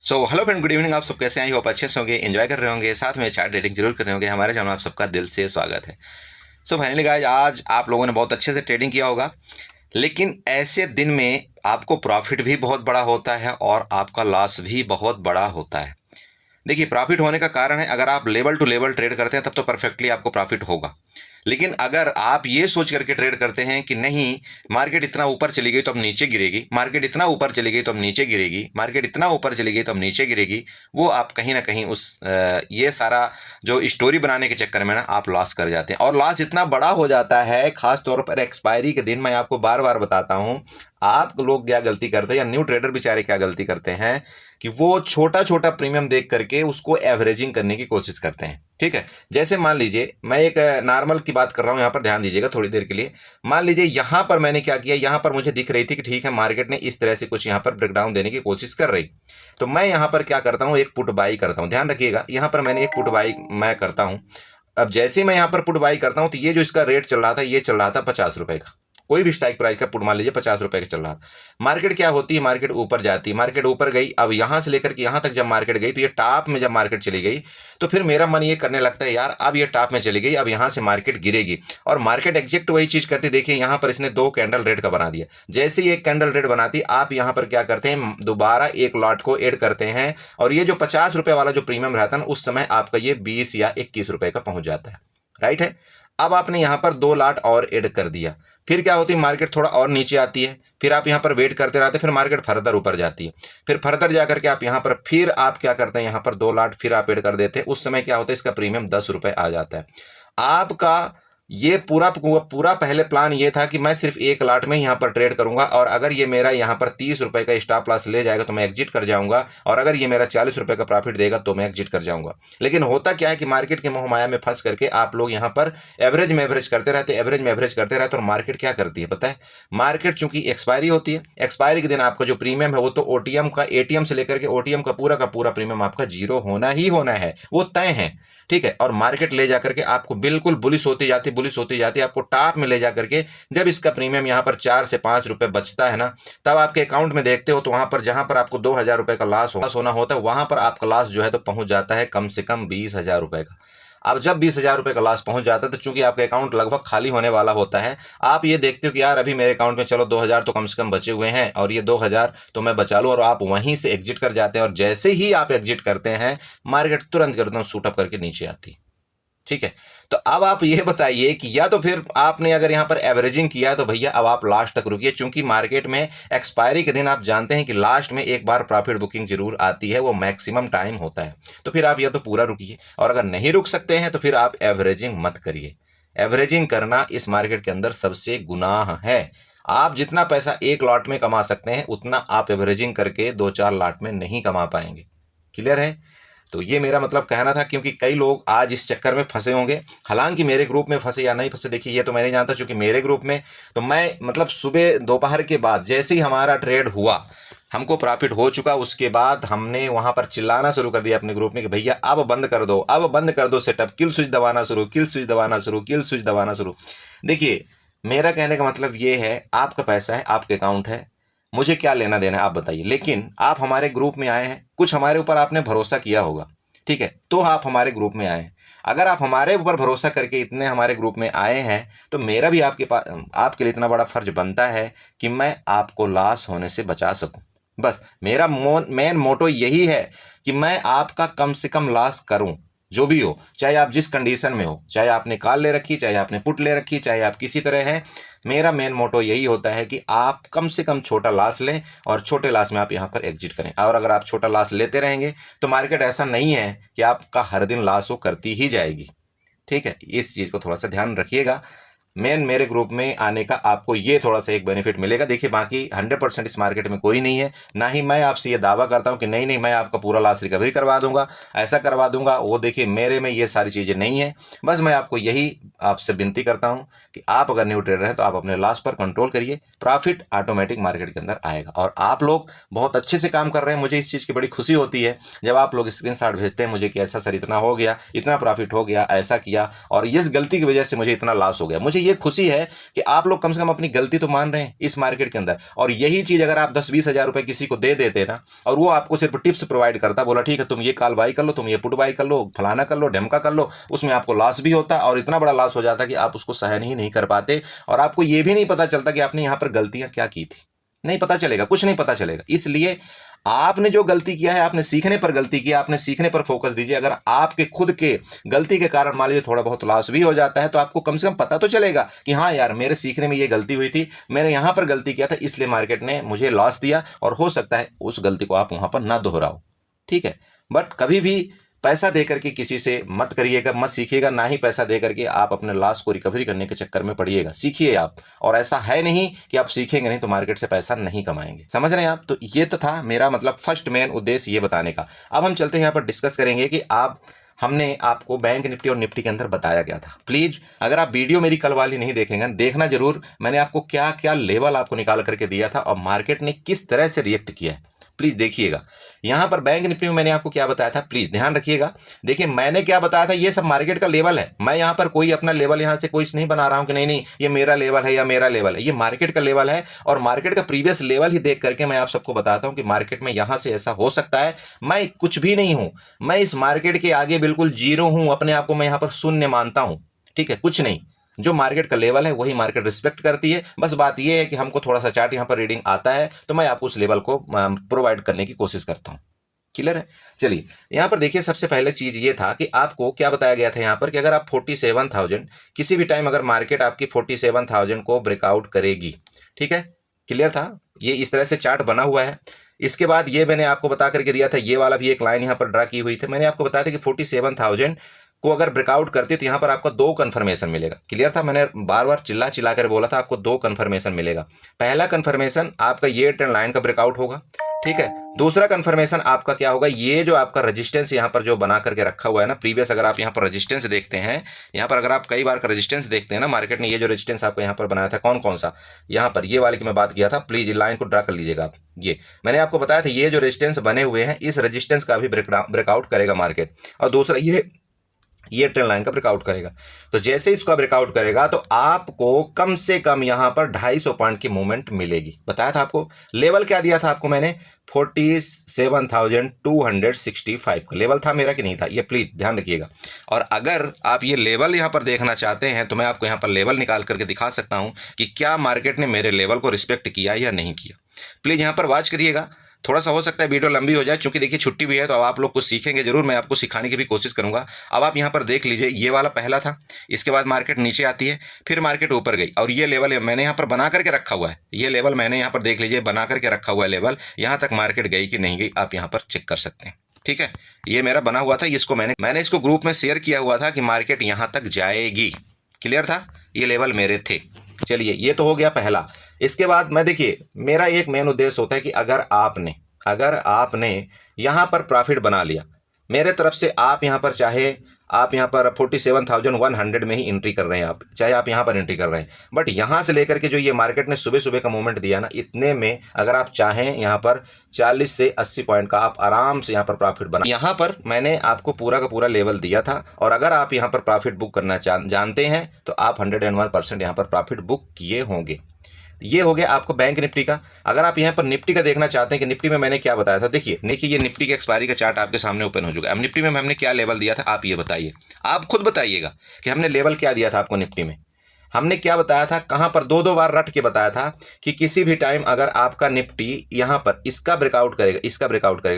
Hello friend, good evening. आप सब कैसे हैं? आई होप अच्छे से होंगे, एंजॉय कर रहे होंगे, साथ में चार्ट रेटिंग जरूर कर रहे होंगे। हमारे चैनल में आप सबका दिल से स्वागत है। फाइनली गाइस, आज आप लोगों ने बहुत अच्छे से ट्रेडिंग किया होगा, लेकिन ऐसे दिन में आपको प्रॉफिट भी बहुत बड़ा होता है और आपका लॉस भी बहुत बड़ा होता है। देखिए, प्रॉफिट होने का कारण है, अगर आप लेवल टू लेवल ट्रेड करते हैं तब तो परफेक्टली आपको प्रॉफिट होगा। लेकिन अगर आप ये सोच करके ट्रेड करते हैं कि नहीं, मार्केट इतना ऊपर चली गई तो अब नीचे गिरेगी, मार्केट इतना ऊपर चली गई तो अब नीचे गिरेगी, मार्केट इतना ऊपर चली गई तो अब नीचे गिरेगी, वो आप कहीं ना कहीं ये सारा जो स्टोरी बनाने के चक्कर में ना आप लॉस कर जाते हैं। और लॉस इतना बड़ा हो जाता है, खास तौर पर एक्सपायरी के दिन। मैं आपको बार बार बताता हूं, आप लोग क्या गलती करते हैं या न्यू ट्रेडर बेचारे क्या गलती करते हैं कि वो छोटा छोटा प्रीमियम देख करके उसको एवरेजिंग करने की कोशिश करते हैं। ठीक है, जैसे मान लीजिए, मैं एक नॉर्मल की बात कर रहा हूं, यहां पर ध्यान दीजिएगा थोड़ी देर के लिए। मान लीजिए यहां पर मैंने क्या किया, यहां पर मुझे दिख रही थी कि ठीक है, मार्केट ने इस तरह से कुछ यहां पर ब्रेकडाउन देने की कोशिश कर रही, तो मैं यहां पर क्या करता हूं, एक पुट बाई करता हूं। ध्यान रखिएगा, यहां पर मैंने एक पुट बाई मैं करता हूं। अब जैसे ही मैं यहां पर पुट बाई करता हूं, तो ये जो इसका रेट चल रहा था, ये चल रहा था 50 रुपए का। कोई भी स्ट्राइक प्राइस का पुट मान लीजिए 50 रुपए का चल रहा था। मार्केट क्या होती है, मार्केट ऊपर जाती है, मार्केट ऊपर गई। अब यहां से लेकर के यहां तक जब मार्केट गई, तो ये टॉप में जब मार्केट चली गई, तो फिर मेरा मन ये करने लगता है, यार अब ये टॉप में चली गई, अब यहां से मार्केट गिरेगी। और मार्केट एग्जैक्ट वही चीज करती। देखिए, यहां पर इसने दो कैंडल रेड का बना दिया। जैसे ही एक कैंडल रेड बनाती, आप यहां पर क्या करते हैं, दोबारा एक लॉट को ऐड करते हैं, और ये जो 50 रुपए वाला जो प्रीमियम रहता है ना, उस समय आपका ये 20 या 21 रुपए का पहुंच जाता है। राइट है। अब आपने यहां पर दो लॉट और ऐड कर दिया, फिर क्या होती है, मार्केट थोड़ा और नीचे आती है, फिर आप यहां पर वेट करते रहते हैं, फिर मार्केट फर्दर ऊपर जाती है, फिर फर्दर जाकर के आप यहां पर फिर आप क्या करते हैं, यहां पर दो लॉट फिर आप ऐड कर देते हैं। उस समय क्या होता है, इसका प्रीमियम 10 रुपए आ जाता है आपका। ये पूरा पूरा पहले प्लान ये था कि मैं सिर्फ एक लॉट में यहां पर ट्रेड करूंगा, और अगर ये मेरा यहां पर 30 रुपए का स्टॉप लॉस ले जाएगा तो मैं एग्जिट कर जाऊंगा, और अगर ये मेरा 40 रुपए का प्रॉफिट देगा तो मैं एग्जिट कर जाऊंगा। लेकिन होता क्या है कि मार्केट के मोह माया में फंस करके आप लोग यहां पर एवरेज में एवरेज करते रहते, एवरेज में एवरेज करते रहते, और मार्केट क्या करती है पता है, मार्केट चूंकि एक्सपायरी होती है, एक्सपायरी के दिन आपका जो प्रीमियम है वो तो ओटीएम का, एटीएम से लेकर के ओटीएम का पूरा प्रीमियम आपका जीरो होना ही होना है, वो तय है। ठीक है, और मार्केट ले जाकर के आपको बिल्कुल बुलिश होती जाती, बुलिश होती जाती, आपको टॉप में ले जाकर के जब इसका प्रीमियम यहां पर 4 से 5 रुपए बचता है ना, तब आपके अकाउंट में देखते हो तो वहां पर जहां पर आपको 2000 रुपए का लॉस होना होता है, वहां पर आपका लॉस जो है तो पहुंच जाता है कम से कम 20,000 रुपए का। अब जब 20,000 रुपए का लॉस पहुंच जाता है, तो चूंकि आपका अकाउंट लगभग खाली होने वाला होता है, आप ये देखते हो कि यार अभी मेरे अकाउंट में चलो 2000 तो कम से कम बचे हुए हैं, और ये 2000 तो मैं बचा लूं, और आप वहीं से एग्जिट कर जाते हैं। और जैसे ही आप एग्जिट करते हैं, मार्केट तुरंत एकदम शूट अप करके नीचे आती है। ठीक है, तो अब आप ये बताइए कि या तो फिर आपने अगर यहां पर एवरेजिंग किया तो भैया अब आप लास्ट तक रुकिए, क्योंकि मार्केट में एक्सपायरी के दिन आप जानते हैं कि लास्ट में एक बार प्रॉफिट बुकिंग जरूर आती है, वो मैक्सिमम टाइम होता है। तो फिर आप या तो पूरा रुकिए, और अगर नहीं रुक सकते हैं तो फिर आप एवरेजिंग मत करिए। एवरेजिंग करना इस मार्केट के अंदर सबसे गुनाह है। आप जितना पैसा एक लॉट में कमा सकते हैं, उतना आप एवरेजिंग करके दो चार लॉट में नहीं कमा पाएंगे। क्लियर है? तो ये मेरा मतलब कहना था, क्योंकि कई लोग आज इस चक्कर में फंसे होंगे। हालांकि मेरे ग्रुप में फंसे या नहीं फंसे, देखिए ये तो मैं नहीं जानता, क्योंकि मेरे ग्रुप में तो मैं मतलब सुबह दोपहर के बाद जैसे ही हमारा ट्रेड हुआ, हमको प्रॉफिट हो चुका, उसके बाद हमने वहां पर चिल्लाना शुरू कर दिया अपने ग्रुप में कि भैया अब बंद कर दो, अब बंद कर दो सेटअप, किल स्विच दबाना शुरू, किल स्विच दबाना शुरू, किल स्विच दबाना शुरू। देखिए, मेरा कहने का मतलब ये है, आपका पैसा है, आपके अकाउंट है, मुझे क्या लेना देना है आप बताइए। लेकिन आप हमारे ग्रुप में आए हैं, कुछ हमारे ऊपर आपने भरोसा किया होगा, ठीक है, तो आप हमारे ग्रुप में आए हैं। अगर आप हमारे ऊपर भरोसा करके इतने हमारे ग्रुप में आए हैं, तो मेरा भी आपके पास आपके लिए इतना बड़ा फर्ज बनता है कि मैं आपको लॉस होने से बचा सकूं। बस मेरा मेन मोटो यही है कि मैं आपका कम से कम लॉस करूं, जो भी हो, चाहे आप जिस कंडीशन में हो, चाहे आपने कॉल ले रखी, चाहे आपने पुट ले रखी, चाहे आप किसी तरह हैं। मेरा मेन मोटो यही होता है कि आप कम से कम छोटा लॉस लें, और छोटे लॉस में आप यहां पर एग्जिट करें। और अगर आप छोटा लॉस लेते रहेंगे तो मार्केट ऐसा नहीं है कि आपका हर दिन लॉस वो करती ही जाएगी। ठीक है, इस चीज को थोड़ा सा ध्यान रखिएगा। मेरे ग्रुप में आने का आपको ये थोड़ा सा एक बेनिफिट मिलेगा। देखिए, बाकी 100% इस मार्केट में कोई नहीं है, ना ही मैं आपसे ये दावा करता हूं कि नहीं नहीं मैं आपका पूरा लॉस रिकवरी करवा दूंगा, ऐसा करवा दूंगा वो। देखिए, मेरे में ये सारी चीजें नहीं है। बस मैं आपको यही आपसे विनती करता हूं कि आप अगर न्यू ट्रेडर हैं तो आप अपने लॉस पर कंट्रोल करिए, प्रॉफिट ऑटोमेटिक मार्केट के अंदर आएगा। और आप लोग बहुत अच्छे से काम कर रहे हैं, मुझे इस चीज की बड़ी खुशी होती है जब आप लोग स्क्रीनशॉट भेजते हैं मुझे कि ऐसा सर इतना हो गया, इतना प्रॉफिट हो गया, ऐसा किया, और इस गलती की वजह से मुझे इतना लॉस हो गया। मुझे ये खुशी है कि आप लोग कम से कम अपनी गलती तो मान रहे हैं इस मार्केट के अंदर। और यही चीज़ अगर आप 10-20 हज़ार रुपये किसी को दे देते ना, और वो आपको सिर्फ टिप्स प्रोवाइड करता, बोला ठीक है तुम ये कॉल बाई कर लो, तुम ये पुट बाई कर लो, फलाना कर लो, ढमका कर लो, उसमें आपको लॉस भी होता और इतना बड़ा लॉस हो जाता कि आप उसको सहन ही नहीं कर पाते, और आपको ये भी नहीं पता चलता कि आपने यहाँ पर गलतियाँ क्या की थी। नहीं पता चलेगा, कुछ नहीं पता चलेगा। इसलिए आपने जो गलती किया है, आपने सीखने पर गलती किया, आपने सीखने पर फोकस दीजिए। अगर आपके खुद के गलती के कारण मान लीजिए थोड़ा बहुत लॉस भी हो जाता है, तो आपको कम से कम पता तो चलेगा कि हाँ यार मेरे सीखने में ये गलती हुई थी, मैंने यहाँ पर गलती किया था, इसलिए मार्केट ने मुझे लॉस दिया। और हो सकता है उस गलती को आप वहां पर ना दोहराओ, ठीक है। बट कभी भी पैसा दे करके किसी से मत करिएगा, मत सीखिएगा, ना ही पैसा दे करके आप अपने लॉस को रिकवरी करने के चक्कर में पड़िएगा। सीखिए आप, और ऐसा है नहीं कि आप सीखेंगे नहीं तो मार्केट से पैसा नहीं कमाएंगे। समझ रहे हैं आप? तो ये तो था मेरा मतलब फर्स्ट मेन उद्देश्य ये बताने का। अब हम चलते हैं यहाँ पर डिस्कस करेंगे कि हमने आपको बैंक निफ्टी और निफ्टी के अंदर बताया गया था। प्लीज अगर आप वीडियो मेरी कल वाली नहीं देखेंगे, देखना जरूर, मैंने आपको क्या क्या लेवल आपको निकाल करके दिया था और मार्केट ने किस तरह से रिएक्ट किया है, प्लीज देखिएगा। यहां पर बैंक निफ्टी में मैंने आपको क्या बताया था, प्लीज ध्यान रखिएगा। देखिए मैंने क्या बताया था, ये सब मार्केट का लेवल है। मैं यहां पर कोई अपना लेवल यहां से कुछ नहीं बना रहा हूं कि नहीं ये मेरा लेवल है या मेरा लेवल है, ये मार्केट का लेवल है। और मार्केट का प्रीवियस लेवल ही देख करके मैं आप सबको बताता हूं कि मार्केट में यहां से ऐसा हो सकता है। मैं कुछ भी नहीं हूं, मैं इस मार्केट के आगे बिल्कुल जीरो हूं, अपने आप को मैं यहां पर शून्य मानता हूं, ठीक है, कुछ नहीं। जो मार्केट का लेवल है वही मार्केट रिस्पेक्ट करती है। बस बात यह है कि हमको थोड़ा सा चार्ट यहाँ पर रीडिंग आता है तो मैं आपको उस लेवल को प्रोवाइड करने की कोशिश करता हूँ। क्लियर है? चलिए यहाँ पर देखिए, सबसे पहले चीज ये था कि आपको क्या बताया गया था यहाँ पर कि अगर आप 47,000 किसी भी टाइम अगर मार्केट आपकी 47,000 को ब्रेकआउट करेगी, ठीक है, क्लियर था? ये इस तरह से चार्ट बना हुआ है। इसके बाद ये मैंने आपको बता करके दिया था, ये वाला भी एक लाइन यहाँ पर ड्रा की हुई थी। मैंने आपको बताया था कि 47,000 को अगर ब्रेकआउट करती तो यहाँ पर आपको 2 कंफर्मेशन मिलेगा। क्लियर था? मैंने बार बार चिल्ला कर बोला था आपको 2 कंफर्मेशन मिलेगा। पहला कंफर्मेशन आपका ये ट्रेंड लाइन का ब्रेकआउट होगा, ठीक है। दूसरा कंफर्मेशन आपका क्या होगा, ये जो आपका रेजिस्टेंस यहाँ पर जो बना करके रखा हुआ है ना प्रीवियस, अगर आप यहाँ पर रेजिस्टेंस देखते हैं, यहाँ पर अगर आप कई बार का रेजिस्टेंस देखते हैं ना मार्केट ने, ये जो रेजिस्टेंस आपको यहाँ पर बनाया था कौन कौन सा, यहाँ पर ये वाले की मैं बात किया था, प्लीज लाइन को ड्रा कर लीजिएगा आप। ये मैंने आपको बताया था, ये जो रेजिस्टेंस बने हुए हैं इस रेजिस्टेंस का भी ब्रेकआउट करेगा मार्केट। और दूसरा ये ट्रेंड लाइन का ब्रेकआउट करेगा। तो जैसे इसका ब्रेकआउट करेगा तो आपको कम से कम यहां पर 250 पॉइंट की मूवमेंट मिलेगी। बताया था आपको, लेवल क्या दिया था आपको मैंने, 47,265 का लेवल था मेरा कि नहीं था, ये प्लीज ध्यान रखिएगा। और अगर आप ये लेवल यहां पर देखना चाहते हैं तो मैं आपको यहां पर लेवल निकाल करके दिखा सकता हूं कि क्या मार्केट ने मेरे लेवल को रिस्पेक्ट किया या नहीं किया। प्लीज यहां पर वॉच करिएगा। थोड़ा सा हो सकता है वीडियो लंबी हो जाए, क्योंकि देखिए छुट्टी भी है तो अब आप लोग कुछ सीखेंगे जरूर, मैं आपको सिखाने की भी कोशिश करूंगा। अब आप यहाँ पर देख लीजिए, ये वाला पहला था, इसके बाद मार्केट नीचे आती है, फिर मार्केट ऊपर गई, और ये लेवल मैंने यहाँ पर बना करके रखा हुआ है, ये लेवल मैंने यहाँ पर देख लीजिए बना करके रखा हुआ है लेवल, यहाँ तक मार्केट गई कि नहीं गई आप यहाँ पर चेक कर सकते हैं, ठीक है। ये मेरा बना हुआ था, इसको मैंने इसको ग्रुप में शेयर किया हुआ था कि मार्केट यहाँ तक जाएगी। क्लियर था? ये लेवल मेरे थे। चलिए ये तो हो गया पहला। इसके बाद मैं देखिए, मेरा एक मेन उद्देश्य होता है कि अगर आपने यहां पर प्रॉफिट बना लिया मेरे तरफ से, आप यहां पर चाहे आप यहां पर 47,100 में ही एंट्री कर रहे हैं, आप चाहे आप यहां पर एंट्री कर रहे हैं, बट यहां से लेकर के जो ये मार्केट ने सुबह सुबह का मूवमेंट दिया ना, इतने में अगर आप चाहें यहां पर 40 से 80 पॉइंट का आप आराम से यहां पर प्रॉफिट बना। यहां पर मैंने आपको पूरा का पूरा लेवल दिया था, और अगर आप यहां पर प्रॉफिट बुक करना जानते हैं तो आप 101% यहां पर प्रॉफिट बुक किए होंगे। ये हो गया आपको बैंक निफ्टी का। अगर आप यहाँ पर निफ्टी का देखना चाहते हैं कि निफ्टी में मैंने क्या बताया था, देखिए ये निफ्टी के एक्सपायरी का चार्ट आपके सामने ओपन हो चुका है। अब निफ्टी में हमने क्या लेवल दिया था, आप ये बताइए, आप खुद बताइएगा कि हमने लेवल क्या दिया था आपको निफ्टी में। हमने क्या बताया था, कहां पर 2-2 बार रट के बताया था कि किसी भी टाइम अगर आपका निफ्टी यहां पर इसका ब्रेकआउट करेगा,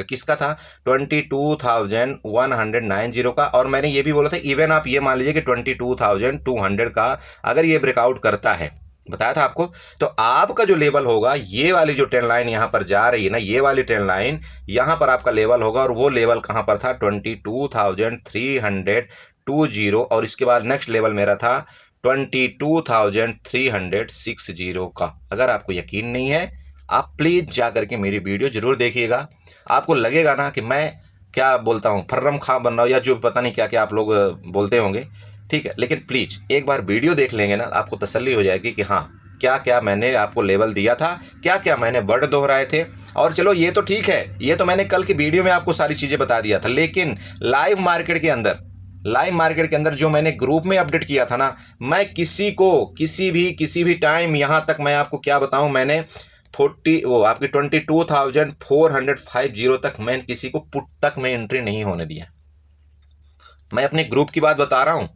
किसका था, 22,190 का। और मैंने ये भी बोला था इवन आप ये मान लीजिए कि 22,200 का अगर ये ब्रेकआउट करता है, बताया था आपको, तो आपका जो लेवल होगा, ये वाली जो ट्रेंड लाइन यहां पर जा रही है ना, ये वाली ट्रेंड लाइन यहां पर आपका लेवल होगा, और वो लेवल कहां पर था, 22,320। और इसके बाद नेक्स्ट लेवल मेरा था 22,360 का। अगर आपको यकीन नहीं है आप प्लीज जा करके मेरी वीडियो जरूर देखिएगा, आपको लगेगा ना कि मैं क्या बोलता हूं, फर्रम खां बन रहा हूं या जो पता नहीं क्या क्या आप लोग बोलते होंगे, ठीक है। लेकिन प्लीज एक बार वीडियो देख लेंगे ना, आपको तसल्ली हो जाएगी कि हाँ क्या क्या मैंने आपको लेवल दिया था, क्या क्या मैंने वर्ड दोहराए थे। और चलो ये तो ठीक है, ये तो मैंने कल की वीडियो में आपको सारी चीजें बता दिया था, लेकिन लाइव मार्केट के अंदर लाइव मार्केट के अंदर जो मैंने ग्रुप में अपडेट किया था ना, मैं किसी को किसी भी टाइम, यहाँ तक मैं आपको क्या बताऊं, मैंने 22,450 तक मैं किसी को पुट तक में एंट्री नहीं होने दिया। मैं अपने ग्रुप की बात बता रहा हूं,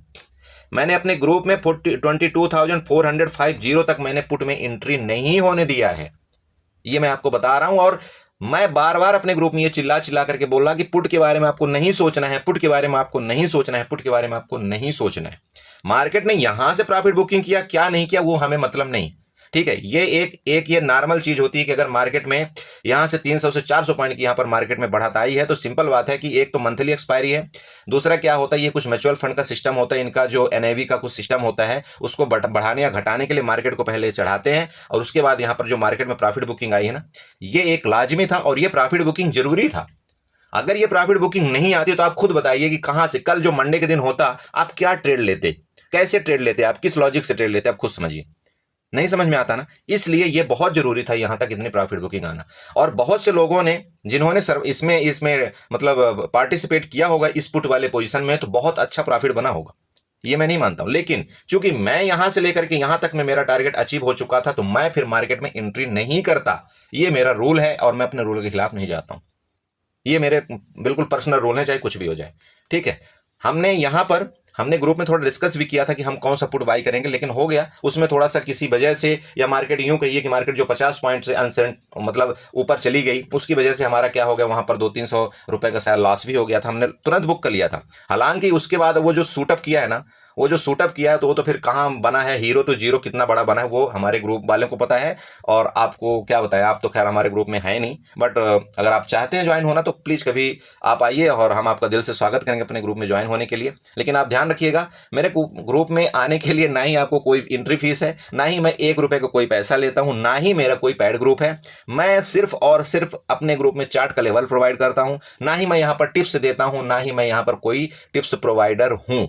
मैंने अपने ग्रुप में 22,450 तक मैंने पुट में एंट्री नहीं होने दिया है, ये मैं आपको बता रहा हूं। और मैं बार बार अपने ग्रुप में ये चिल्ला चिल्ला करके बोल रहा कि पुट के बारे में आपको नहीं सोचना है, पुट के बारे में आपको नहीं सोचना है, पुट के बारे में आपको नहीं सोचना है। मार्केट ने यहां से प्रॉफिट बुकिंग किया क्या नहीं किया वो हमें मतलब नहीं, ठीक है। ये एक ये नॉर्मल चीज होती है कि अगर मार्केट में यहां से 300 से 400 पॉइंट की यहां पर मार्केट में बढ़त आई है तो सिंपल बात है कि एक तो मंथली एक्सपायरी है, दूसरा क्या होता है, ये कुछ म्यूचुअल फंड का सिस्टम होता है, इनका जो एनएवी का कुछ सिस्टम होता है उसको बढ़ाने या घटाने के लिए मार्केट को पहले चढ़ाते हैं और उसके बाद यहां पर जो मार्केट में प्रॉफिट बुकिंग आई है ना, ये एक लाजमी था और ये प्रॉफिट बुकिंग जरूरी था। अगर ये प्रॉफिट बुकिंग नहीं आती तो आप खुद बताइए कि कहां से कल जो मंडे के दिन होता आप क्या ट्रेड लेते, कैसे ट्रेड लेते, आप किस लॉजिक से ट्रेड लेते, आप खुद समझिए। नहीं समझ में आता ना, इसलिए ये बहुत जरूरी था यहां तक इतनी प्रॉफिट बुकिंग आना। और बहुत से लोगों ने जिन्होंने इसमें मतलब पार्टिसिपेट किया होगा इस पुट वाले पोजीशन में तो बहुत अच्छा प्रॉफिट बना होगा, ये मैं नहीं मानता हूं। लेकिन चूंकि मैं यहां से लेकर के यहां तक में मेरा टारगेट अचीव हो चुका था तो मैं फिर मार्केट में एंट्री नहीं करता, ये मेरा रूल है और मैं अपने रूल के खिलाफ नहीं जाता हूं। ये मेरे बिल्कुल पर्सनल रूल है, चाहे कुछ भी हो जाए, ठीक है। हमने ग्रुप में थोड़ा डिस्कस भी किया था कि हम कौन सा पुट बाई करेंगे, लेकिन हो गया उसमें थोड़ा सा किसी वजह से, या मार्केट यूं कहिए कि मार्केट जो 50 पॉइंट से अनसेंट मतलब ऊपर चली गई उसकी वजह से हमारा क्या हो गया, वहां पर 200-300 रुपए का शायद लॉस भी हो गया था, हमने तुरंत बुक कर लिया था। हालांकि उसके बाद वो जो शूटअप किया है ना, वो जो शूटअप किया है तो वो तो फिर कहाँ बना है, हीरो टू जीरो कितना बड़ा बना है वो हमारे ग्रुप वालों को पता है। और आपको क्या बताएं, आप तो खैर हमारे ग्रुप में है नहीं, बट अगर आप चाहते हैं ज्वाइन होना तो प्लीज़ कभी आप आइए और हम आपका दिल से स्वागत करेंगे अपने ग्रुप में ज्वाइन होने के लिए। लेकिन आप ध्यान रखिएगा, मेरे ग्रुप में आने के लिए ना ही आपको कोई एंट्री फीस है, ना ही मैं 1 रुपये का कोई पैसा लेता हूँ, ना ही मेरा कोई पेड ग्रुप है। मैं सिर्फ और सिर्फ अपने ग्रुप में चार्ट का लेवल प्रोवाइड करता हूँ, ना ही मैं यहाँ पर टिप्स देता हूँ, ना ही मैं यहाँ पर कोई टिप्स प्रोवाइडर हूँ।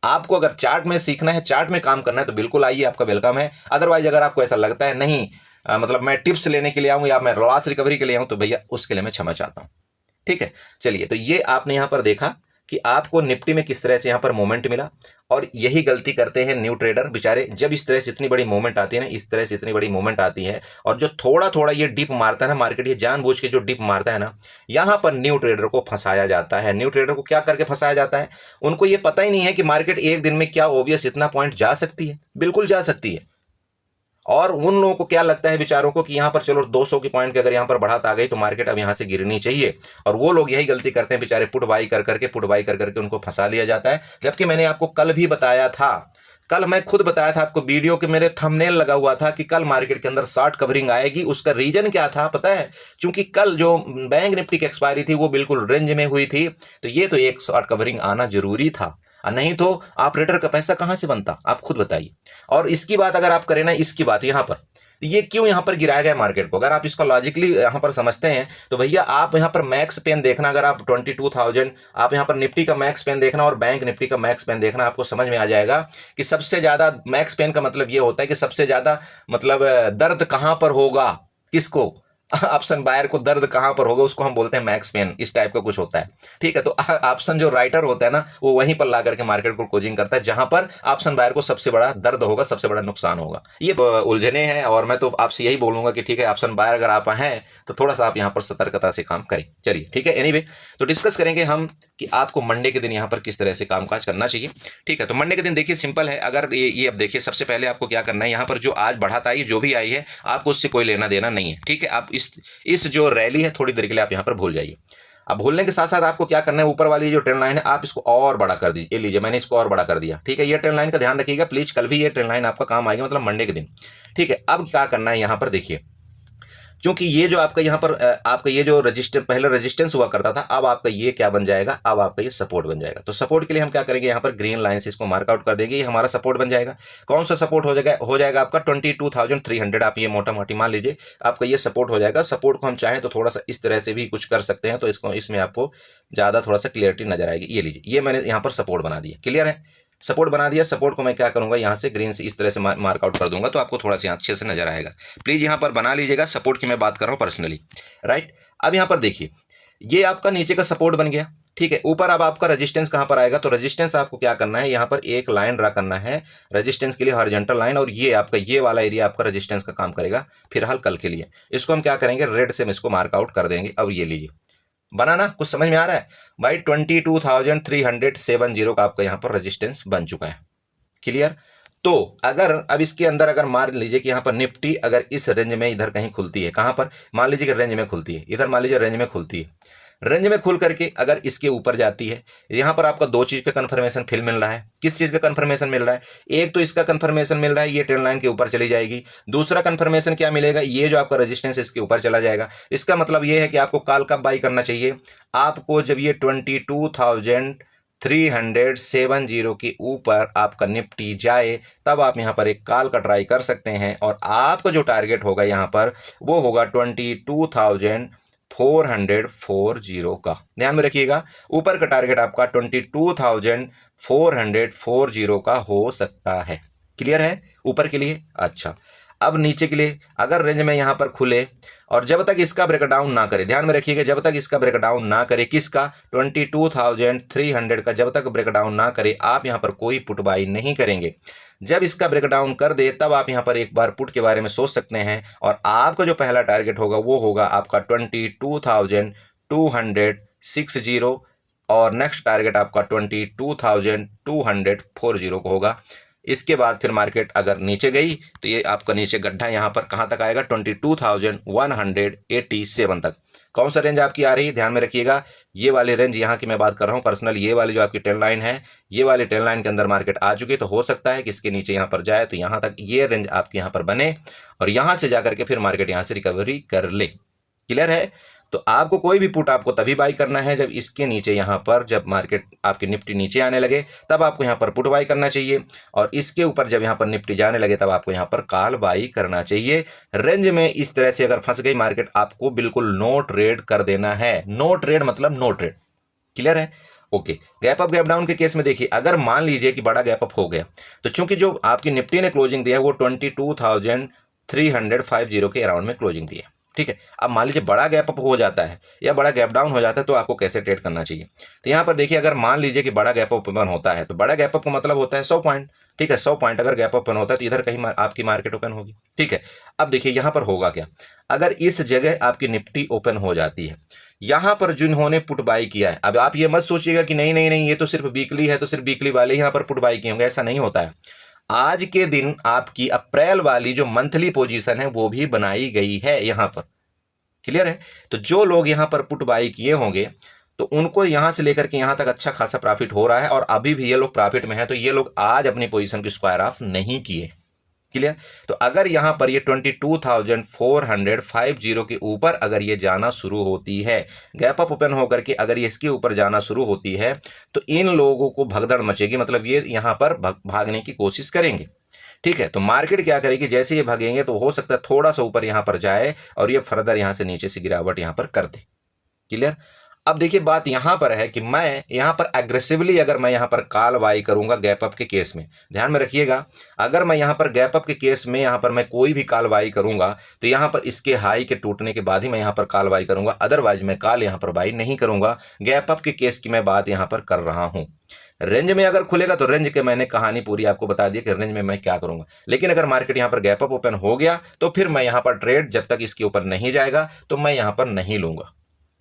आपको अगर चार्ट में सीखना है, चार्ट में काम करना है तो बिल्कुल आइए, आपका वेलकम है। अदरवाइज अगर आपको ऐसा लगता है नहीं मतलब मैं टिप्स लेने के लिए आऊँ या मैं लॉस रिकवरी के लिए आऊँ तो भैया उसके लिए मैं क्षमा चाहता हूँ, ठीक है। चलिए, तो ये आपने यहाँ पर देखा कि आपको निफ्टी में किस तरह से यहाँ पर मोमेंट मिला, और यही गलती करते हैं न्यू ट्रेडर बेचारे। जब इस तरह से इतनी बड़ी मूवमेंट आती है ना, इस तरह से इतनी बड़ी मूवमेंट आती है और जो थोड़ा थोड़ा ये डिप मारता है ना मार्केट, ये जानबूझ के जो डिप मारता है ना, यहाँ पर न्यू ट्रेडर को फंसाया जाता है। न्यू ट्रेडर को क्या करके फंसाया जाता है, उनको ये पता ही नहीं है कि मार्केट एक दिन में क्या ओबियस इतना पॉइंट जा सकती है, बिल्कुल जा सकती है। और उन लोगों को क्या लगता है बेचारों को कि यहाँ पर चलो 200 की पॉइंट की अगर यहाँ पर बढ़त आ गई तो मार्केट अब यहाँ से गिरनी चाहिए, और वो लोग यही गलती करते हैं बेचारे, पुट बाई कर करके उनको फंसा लिया जाता है। जबकि मैंने आपको कल भी बताया था, कल मैं खुद बताया था आपको, वीडियो के मेरे थंबनेल लगा हुआ था कि कल मार्केट के अंदर शॉर्ट कवरिंग आएगी। उसका रीजन क्या था पता है, क्योंकि कल जो बैंक निफ्टी की एक्सपायरी थी वो बिल्कुल रेंज में हुई थी, तो ये तो एक शॉर्ट कवरिंग आना जरूरी था, नहीं तो ऑपरेटर का पैसा कहां से बनता, आप खुद बताइए। और इसकी बात अगर आप करें ना, इसकी बात यहाँ पर ये क्यों यहाँ पर गिराया गया मार्केट को, अगर आप इसको लॉजिकली यहाँ पर समझते हैं तो भैया आप यहाँ पर मैक्स पेन देखना, अगर आप 22,000 आप यहाँ पर निफ्टी का मैक्स पेन देखना और बैंक निफ्टी का मैक्स पेन देखना, आपको समझ में आ जाएगा कि सबसे ज्यादा मैक्स पेन का मतलब ये होता है कि सबसे ज्यादा मतलब दर्द कहां पर होगा, किसको, ऑप्शन बायर को दर्द कहां पर होगा उसको हम बोलते हैं मैक्स पेन, इस टाइप का कुछ होता है, ठीक है। तो ऑप्शन जो राइटर होता है ना वो वहीं पर ला करके मार्केट को कोचिंग करता है जहां पर ऑप्शन बायर को सबसे बड़ा दर्द होगा, सबसे बड़ा नुकसान होगा। ये उलझने हैं और मैं तो आपसे यही बोलूंगा कि ठीक है, ऑप्शन बायर अगर आप हैं तो थोड़ा सा आप यहाँ पर सतर्कता से काम करें। चलिए ठीक है, एनीवे तो डिस्कस करेंगे हम कि आपको मंडे के दिन यहाँ पर किस तरह से कामकाज करना चाहिए, ठीक है। तो मंडे के दिन देखिए सिंपल है, अगर ये अब देखिए सबसे पहले आपको क्या करना है, यहाँ पर जो आज बढ़त आई जो भी आई है आपको उससे कोई लेना देना नहीं है, ठीक है। आप इस जो रैली है थोड़ी देर के लिए आप यहाँ पर भूल जाइए। अब भूलने के साथ साथ आपको क्या करना है, ऊपर वाली जो ट्रेंड लाइन है आप इसको और बड़ा कर दीजिए, ये लीजिए मैंने इसको और बड़ा कर दिया, ठीक है। ये ट्रेंड लाइन का ध्यान रखिएगा प्लीज, कल भी ये ट्रेंड लाइन आपका काम आएगी, मतलब मंडे के दिन, ठीक है। अब क्या करना है यहाँ पर देखिए, क्योंकि ये जो आपका यहाँ पर आपका ये जो पहले रेजिस्टेंस हुआ करता था, अब आपका ये क्या बन जाएगा, अब आपका ये सपोर्ट बन जाएगा। तो सपोर्ट के लिए हम क्या करेंगे, यहाँ पर ग्रीन लाइन से इसको मार्कआउट कर देंगे, ये हमारा सपोर्ट बन जाएगा। कौन सा सपोर्ट हो जाएगा आपका 22,300, आप ये मोटा मोटी मान लीजिए आपका ये सपोर्ट हो जाएगा। सपोर्ट को हम चाहें तो थोड़ा सा इस तरह से भी कुछ कर सकते हैं, तो इसमें आपको ज्यादा थोड़ा सा क्लियरिटी नजर आएगी। ये लीजिए, ये मैंने यहाँ पर सपोर्ट बना दिया, क्लियर है, सपोर्ट बना दिया। सपोर्ट को मैं क्या करूंगा, यहाँ से ग्रीन से इस तरह से मार्कआउट कर दूंगा, तो आपको थोड़ा सा अच्छे से नजर आएगा। प्लीज यहाँ पर बना लीजिएगा, सपोर्ट की मैं बात कर रहा हूँ पर्सनली, राइट। अब यहाँ पर देखिए ये आपका नीचे का सपोर्ट बन गया, ठीक है। ऊपर अब आपका रेजिस्टेंस कहाँ पर आएगा, तो रेजिस्टेंस आपको क्या करना है, यहाँ पर एक लाइन ड्रा करना है रेजिस्टेंस के लिए, हॉरिजॉन्टल लाइन, और ये आपका ये वाला एरिया आपका रेजिस्टेंस का काम करेगा फिलहाल कल के लिए। इसको हम क्या करेंगे, रेड से हम इसको मार्कआउट कर देंगे। अब ये लीजिए, बनाना कुछ समझ में आ रहा है भाई, 22,370 का आपका यहाँ पर रेजिस्टेंस बन चुका है। क्लियर। तो अगर अब इसके अंदर अगर मान लीजिए कि यहाँ पर निफ्टी अगर इस रेंज में इधर कहीं खुलती है, कहाँ पर, मान लीजिए कि रेंज में खुलती है, इधर मान लीजिए रेंज में खुलती है, रेंज में खुल करके अगर इसके ऊपर जाती है, यहाँ पर आपका दो चीज का कंफर्मेशन फिल मिल रहा है। किस चीज का कंफर्मेशन मिल रहा है, एक तो इसका कंफर्मेशन मिल रहा है ये ट्रेंड लाइन के ऊपर चली जाएगी, दूसरा कंफर्मेशन क्या मिलेगा, ये जो आपका रेजिस्टेंस इसके ऊपर चला जाएगा। इसका मतलब ये है कि आपको कॉल कब बाई करना चाहिए, आपको जब ये 22,370 के ऊपर आपका निफ्टी जाए तब आप यहाँ पर एक कॉल का ट्राई कर सकते हैं, और आपका जो टारगेट होगा यहाँ पर वो होगा 22,440 का। ध्यान में रखिएगा, ऊपर का टारगेट आपका 22,440 का हो सकता है। क्लियर है ऊपर के लिए। अच्छा, अब नीचे के लिए अगर रेंज में यहां पर खुले और जब तक इसका ब्रेकडाउन ना करे, ध्यान में रखिएगा, जब तक इसका ब्रेकडाउन ना करे, किसका, 22,300 का जब तक ब्रेकडाउन ना करे आप यहां पर कोई पुट बाई नहीं करेंगे। जब इसका ब्रेकडाउन कर दे तब आप यहां पर एक बार पुट के बारे में सोच सकते हैं, और आपका जो पहला टारगेट होगा वो होगा आपका 22,260, और नेक्स्ट टारगेट आपका 22,240 को होगा। इसके बाद फिर मार्केट अगर नीचे गई तो ये आपका नीचे गड्ढा यहाँ पर कहाँ तक आएगा, 22,187 तक। कौन सा रेंज आपकी आ रही है, ध्यान में रखिएगा, ये वाली रेंज यहाँ की मैं बात कर रहा हूँ पर्सनल, ये वाली जो आपकी ट्रेंड लाइन है, ये वाली ट्रेंड लाइन के अंदर मार्केट आ चुकी है, तो हो सकता है कि इसके नीचे यहाँ पर जाए तो यहाँ तक ये रेंज आपके यहाँ पर बने, और यहाँ से जाकर के फिर मार्केट यहाँ से रिकवरी कर ले। क्लियर है। तो आपको कोई भी पुट आपको तभी बाई करना है जब इसके नीचे यहाँ पर, जब मार्केट आपकी निफ्टी नीचे आने लगे तब आपको यहाँ पर पुट बाई करना चाहिए, और इसके ऊपर जब यहाँ पर निफ्टी जाने लगे तब आपको यहाँ पर कॉल बाई करना चाहिए। रेंज में इस तरह से अगर फंस गई मार्केट, आपको बिल्कुल नो ट्रेड कर देना है। नो ट्रेड मतलब नो ट्रेड। क्लियर है। Okay. Gap up gap down के केस में देखिए, अगर मान लीजिए कि बड़ा गैप अप हो गया, तो चूंकि जो आपकी निफ्टी ने क्लोजिंग दिया है वो 22,350 के अराउंड में क्लोजिंग दी है, ठीक है। अब मान लीजिए बड़ा गैप अप हो जाता है या बड़ा गैप डाउन हो जाता है तो आपको कैसे ट्रेड करना चाहिए। तो यहाँ पर देखिए, अगर मान लीजिए कि बड़ा गैप अप ओपन होता है तो बड़ा गैप अप का मतलब होता है 100 पॉइंट, ठीक है। 100 पॉइंट अगर गैप ओपन होता है तो इधर कहीं आपकी मार्केट ओपन होगी, ठीक है। अब देखिए यहाँ पर होगा क्या, अगर इस जगह आपकी निफ्टी ओपन हो जाती है, यहाँ पर जिन्होंने पुट बाई किया है, अब आप ये मत सोचिएगा कि नहीं नहीं नहीं ये तो सिर्फ वीकली है तो सिर्फ वीकली वाले यहाँ पर पुट बाई किए होंगे, ऐसा नहीं होता है। आज के दिन आपकी अप्रैल वाली जो मंथली पोजीशन है वो भी बनाई गई है यहाँ पर। क्लियर है। तो जो लोग यहाँ पर पुट बाई किए होंगे तो उनको यहाँ से लेकर के यहाँ तक अच्छा खासा प्रॉफिट हो रहा है, और अभी भी ये लोग प्रॉफिट में है, तो ये लोग आज अपनी पोजीशन की स्क्वायर ऑफ नहीं किए। क्लियर। तो अगर यहाँ पर ये 22,450 के ऊपर अगर ये जाना शुरू होती है, गैप अप ओपन होकर के अगर ये इसके ऊपर जाना शुरू होती है, तो इन लोगों को भगदड़ मचेगी, मतलब ये यहाँ पर भागने की कोशिश करेंगे, ठीक है। तो मार्केट क्या करेगी, जैसे ये भागेंगे तो हो सकता है थोड़ा सा ऊपर यहाँ पर जाए और ये फर्दर यहाँ से नीचे से गिरावट यहाँ पर कर दे। क्लियर। अब देखिए बात यहाँ पर है कि मैं यहाँ पर एग्रेसिवली अगर मैं यहाँ पर कॉल बाई करूंगा गैप अप के केस में, ध्यान में रखिएगा, अगर मैं यहाँ पर गैप अप के केस में यहाँ पर मैं कोई भी कॉल बाई करूंगा तो यहाँ पर इसके हाई के टूटने के बाद ही मैं यहाँ पर कॉल बाई करूंगा, अदरवाइज मैं कॉल यहाँ पर बाई नहीं करूंगा। गैप अप के केस की मैं बात यहाँ पर कर रहा हूँ। रेंज में अगर खुलेगा तो रेंज के मैंने कहानी पूरी आपको बता दी कि रेंज में मैं क्या करूंगा, लेकिन अगर मार्केट यहाँ पर गैप अप ओपन हो गया तो फिर मैं यहाँ पर ट्रेड जब तक इसके ऊपर नहीं जाएगा तो मैं यहाँ पर नहीं लूंगा।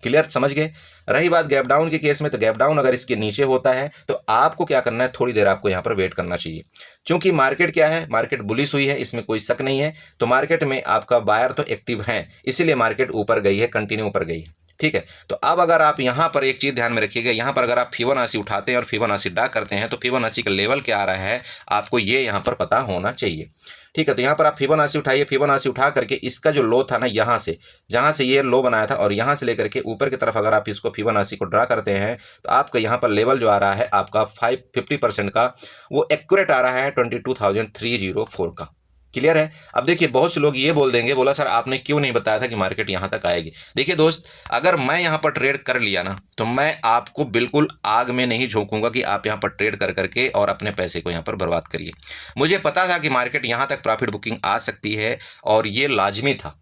क्लियर, समझ गए। रही बात गैप डाउन के केस में, तो गैप डाउन अगर इसके नीचे होता है तो आपको क्या करना है, थोड़ी देर आपको यहाँ पर वेट करना चाहिए, क्योंकि मार्केट क्या है, मार्केट बुलिश हुई है, इसमें कोई शक नहीं है। तो मार्केट में आपका बायर तो एक्टिव है, इसीलिए मार्केट ऊपर गई है, कंटिन्यू ऊपर गई है, ठीक है। तो अब अगर आप यहाँ पर एक चीज ध्यान में रखिएगा, यहाँ पर अगर आप फिबोनाची उठाते हैं और फिबोनाची ड्रा करते हैं तो फिबोनाची का लेवल क्या आ रहा है आपको ये यहाँ पर पता होना चाहिए, ठीक है। तो यहाँ पर आप फिबोनाची उठाइए, फिबोनाची उठा करके इसका जो लो था ना, यहाँ से जहाँ से ये लो बनाया था और यहाँ से लेकर के ऊपर की तरफ अगर आप इसको फिबोनाची को ड्रा करते हैं तो आपका यहाँ पर लेवल जो आ रहा है आपका 50% का, वो एक्यूरेट आ रहा है 22,304 का। क्लियर है। अब देखिए बहुत से लोग ये बोल देंगे, बोला सर आपने क्यों नहीं बताया था कि मार्केट यहाँ तक आएगी। देखिए दोस्त, अगर मैं यहाँ पर ट्रेड कर लिया ना तो मैं आपको बिल्कुल आग में नहीं झोंकूंगा कि आप यहाँ पर ट्रेड कर करके और अपने पैसे को यहाँ पर बर्बाद करिए। मुझे पता था कि मार्केट यहाँ तक प्रॉफिट बुकिंग आ सकती है और ये लाजमी था,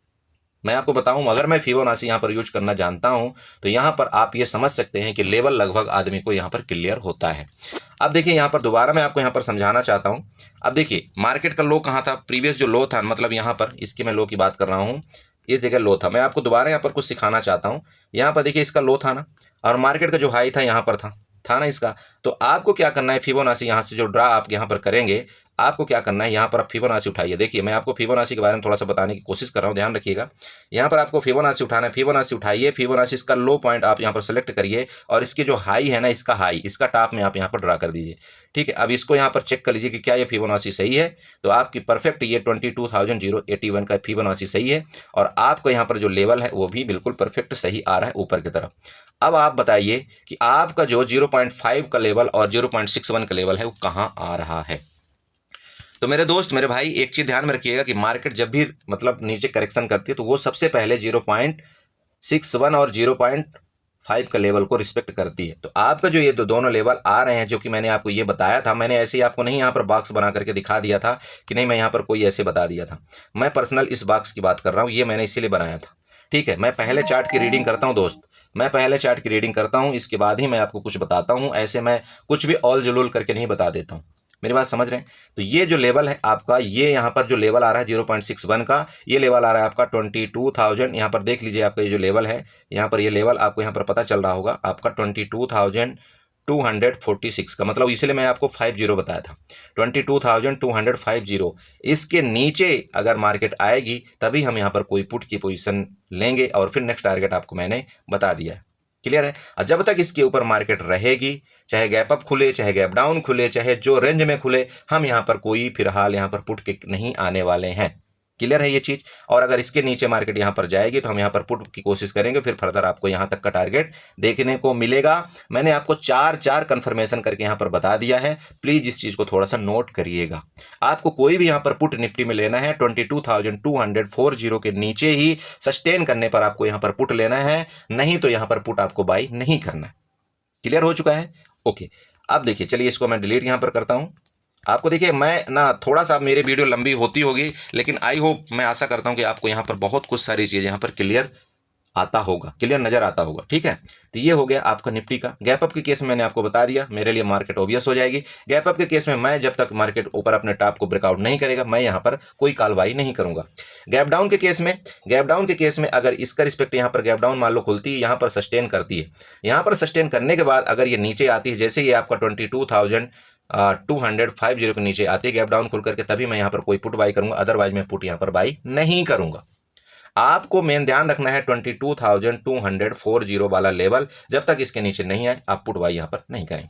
मैं आपको बताऊं, अगर मैं फिबोनाची यहाँ पर यूज करना जानता हूं तो यहाँ पर आप ये समझ सकते हैं कि लेवल लगभग आदमी को यहाँ पर क्लियर होता है। अब देखिए यहाँ पर दोबारा मैं आपको यहाँ पर समझाना चाहता हूँ। अब देखिए मार्केट का लो कहाँ था, प्रीवियस जो लो था, मतलब यहाँ पर इसके मैं लो की बात कर रहा हूँ, इस जगह लो था। मैं आपको दोबारा यहाँ पर कुछ सिखाना चाहता हूँ। यहाँ पर देखिए इसका लो था ना, और मार्केट का जो हाई था यहाँ पर था ना इसका। तो आपको क्या करना है, फिबोनाची यहाँ से जो ड्रा आप यहाँ पर करेंगे, आपको क्या करना है, यहाँ पर आप फिबोनाची उठाइए। देखिए मैं आपको फिबोनाची के बारे में थोड़ा सा बताने की कोशिश कर रहा हूँ, ध्यान रखिएगा। यहाँ पर आपको फिबोनाची उठाना है, फिबोनाची उठाइए, फिबोनाची इसका लो पॉइंट आप यहाँ पर सेलेक्ट करिए, और इसके जो हाई है ना, इसका हाई, इसका टॉप में आप यहाँ पर ड्रा कर दीजिए। ठीक है, अब इसको यहाँ पर चेक कर लीजिए कि क्या ये फिबोनाची सही है। तो आपकी परफेक्ट ये 22,081 का फिबोनाची सही है, और आपको यहाँ पर जो लेवल है वो भी बिल्कुल परफेक्ट सही आ रहा है ऊपर की तरफ। अब आप बताइए कि आपका जो 0.5 का लेवल और 0.61 का लेवल है वो कहाँ आ रहा है। तो मेरे दोस्त, मेरे भाई, एक चीज़ ध्यान में रखिएगा कि मार्केट जब भी मतलब नीचे करेक्शन करती है तो वो सबसे पहले 0.61 और 0.5 का लेवल को रिस्पेक्ट करती है। तो आपका जो ये दोनों लेवल आ रहे हैं, जो कि मैंने आपको ये बताया था, मैंने ऐसे ही आपको नहीं यहाँ पर बॉक्स बना करके दिखा दिया था कि नहीं, मैं यहाँ पर कोई ऐसे बता दिया था। मैं पर्सनल इस बॉक्स की बात कर रहा हूँ, ये मैंने इसीलिए बनाया था। ठीक है, मैं पहले चार्ट की रीडिंग करता हूँ दोस्त, मैं पहले चार्ट की रीडिंग करता हूँ, इसके बाद ही मैं आपको कुछ बताता हूँ। ऐसे मैं कुछ भी ऑल जलूल करके नहीं बता देता हूँ। मेरी बात समझ रहे हैं? तो ये जो लेवल है आपका, ये यहाँ पर जो लेवल आ रहा है 0.61 का, ये लेवल आ रहा है आपका 22,000। यहाँ पर देख लीजिए आपका ये जो लेवल है, यहाँ पर ये लेवल आपको यहाँ पर पता चल रहा होगा आपका 22,246 का, मतलब इसलिए मैं आपको 50 बताया था, 22,250। इसके नीचे अगर मार्केट आएगी तभी हम यहाँ पर कोई पुट की पोजीशन लेंगे, और फिर नेक्स्ट टारगेट आपको मैंने बता दिया है। क्लियर है? और जब तक इसके ऊपर मार्केट रहेगी, चाहे गैप अप खुले, चाहे गैप डाउन खुले, चाहे जो रेंज में खुले, हम यहाँ पर कोई फिलहाल यहाँ पर पुट के नहीं आने वाले हैं। क्लियर है ये चीज? और अगर इसके नीचे मार्केट यहाँ पर जाएगी तो हम यहाँ पर पुट की कोशिश करेंगे, फिर फर्दर आपको यहाँ तक का टारगेट देखने को मिलेगा। मैंने आपको चार कंफर्मेशन करके यहाँ पर बता दिया है, प्लीज इस चीज को थोड़ा सा नोट करिएगा। आपको कोई भी यहाँ पर पुट निफ्टी में लेना है 22,240 के नीचे ही सस्टेन करने पर आपको यहाँ पर पुट लेना है, नहीं तो यहाँ पर पुट आपको बाई नहीं करना है। क्लियर हो चुका है? ओके, अब देखिए, चलिए इसको मैं डिलीट यहाँ पर करता हूँ। आपको देखिए, मैं ना थोड़ा सा मेरी वीडियो लंबी होती होगी, लेकिन आई होप, मैं आशा करता हूं कि आपको यहां पर बहुत कुछ सारी चीज़ें यहां पर क्लियर आता होगा, क्लियर नजर आता होगा। ठीक है, तो ये हो गया आपका निफ्टी का। गैप अप के केस में मैंने आपको बता दिया, मेरे लिए मार्केट ऑब्वियस हो जाएगी। गैप अप के केस में मैं जब तक मार्केट ऊपर अपने टॉप को ब्रेकआउट नहीं करेगा, मैं यहाँ पर कोई कालवाई नहीं करूंगा। गैप डाउन के केस में अगर इसका रिस्पेक्ट यहाँ पर गैप डाउन मान लो खुलती है, यहाँ पर सस्टेन करती है, यहाँ पर सस्टेन करने के बाद अगर ये नीचे आती है, जैसे ये आपका 22,250 के नीचे आती है गैप डाउन खुल करके, तभी मैं यहाँ पर कोई पुट बाई करूंगा, अदरवाइज मैं पुट यहाँ पर बाई नहीं करूंगा। आपको मेन ध्यान रखना है 22,240 वाला लेवल, जब तक इसके नीचे नहीं आए आप पुट बाई यहाँ पर नहीं करेंगे।